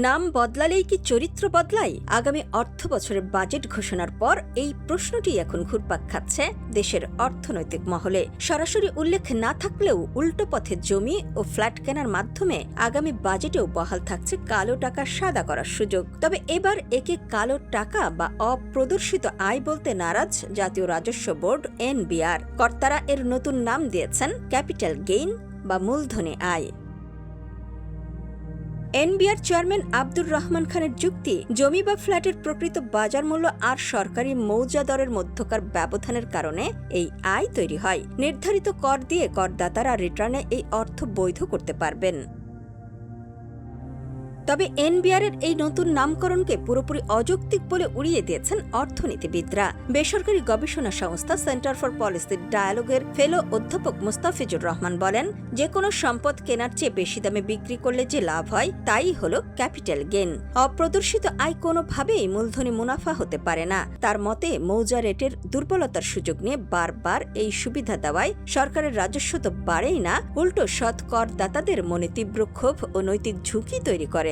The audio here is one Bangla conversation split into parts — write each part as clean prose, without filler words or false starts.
নাম বদলালেই কি চরিত্র বদলায়? আগামী অর্থ বছরের বাজেট ঘোষণার পর এই প্রশ্নটি এখন ঘুরপাক খাচ্ছে দেশের অর্থনৈতিক মহলে। সরাসরি উল্লেখ না থাকলেও উল্টো পথে জমি ও ফ্ল্যাট কেনার মাধ্যমে আগামী বাজেটেও বহাল থাকছে কালো টাকা সাদা করার সুযোগ। তবে এবার একে কালো টাকা বা অপ্রদর্শিত আয় বলতে নারাজ জাতীয় রাজস্ব বোর্ড এনবিআর। কর্তারা এর নতুন নাম দিয়েছেন ক্যাপিটাল গেইন বা মূলধনী আয়। এনবিআর চেয়ারম্যান আব্দুর রহমান খানের যুক্তি, জমি বা ফ্ল্যাটের প্রকৃত বাজার মূল্য আর সরকারি মৌজা দরের মধ্যকার ব্যবধানের কারণে এই আয় তৈরি হয়। নির্ধারিত কর দিয়ে করদাতারা রিটার্নে এই অর্থ বৈধ করতে পারবেন। তবে এনবিআরের এই নতুন নামকরণকে পুরোপুরি অযৌক্তিক বলে উড়িয়ে দিয়েছেন অর্থনীতিবিদরা। বেসরকারি গবেষণা সংস্থা সেন্টার ফর পলিসি ডায়ালগের ফেলো অধ্যাপক মুস্তাফিজুর রহমান বলেন, যে কোনো সম্পদ কেনার চেয়ে বেশি দামে বিক্রি করলে যে লাভ হয় তাই হল ক্যাপিটাল গেইন। অপ্রদর্শিত আয় কোনোভাবেই মূলধনী মুনাফা হতে পারে না। তার মতে, মৌজা রেটের দুর্বলতার সুযোগ নিয়ে বারবার এই সুবিধা দেওয়ায় সরকারের রাজস্ব তো বাড়েই না, উল্টো সৎ করদাতাদের মনে তীব্র ক্ষোভ ও নৈতিক ঝুঁকি তৈরি করে।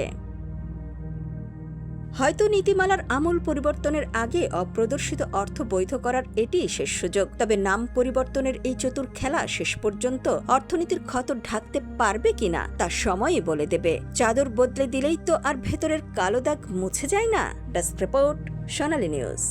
হয়তো নীতিমালার আমূল পরিবর্তনের আগে অপ্রদর্শিত অর্থ বৈধ করার এটিই শেষ সুযোগ। তবে নাম পরিবর্তনের এই চতুর খেলা শেষ পর্যন্ত অর্থনীতির ক্ষত ঢাকতে পারবে কিনা তা সময়ই বলে দেবে। চাদর বদলে দিলেই তো আর ভেতরের কালো দাগ মুছে যায় না। ডেস্ক রিপোর্ট, সোনালী নিউজ।